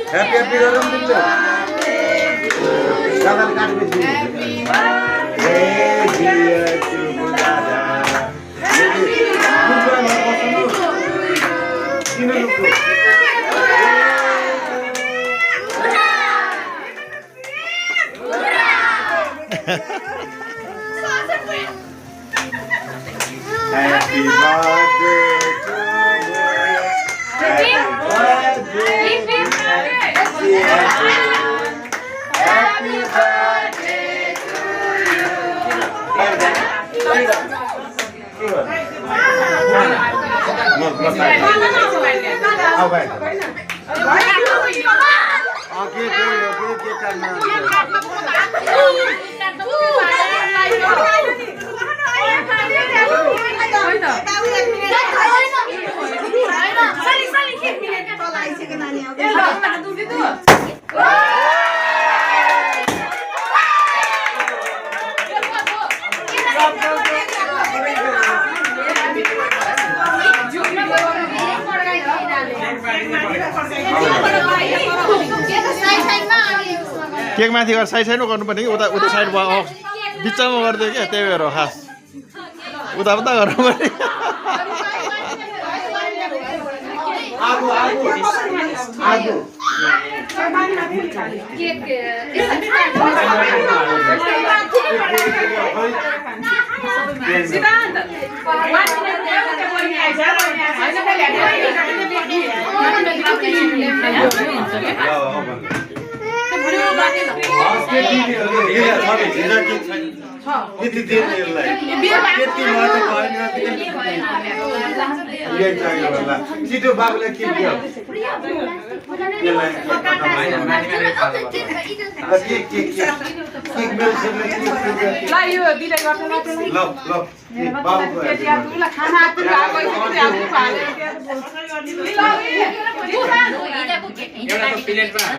Happy happy गरौँ दिन्छ दादाले काटेपछि Happy birthday to you. Happy birthday. Happy birthday to you. Cake माथि गएर साइड साइडमा गर्नुपर्ने कि उता उता साइडमा बिचमा गरिदियो क्या त्यही भएर हो खास उता उता गर्नुपर्ने छिटो बाबुलाई के दियो खाना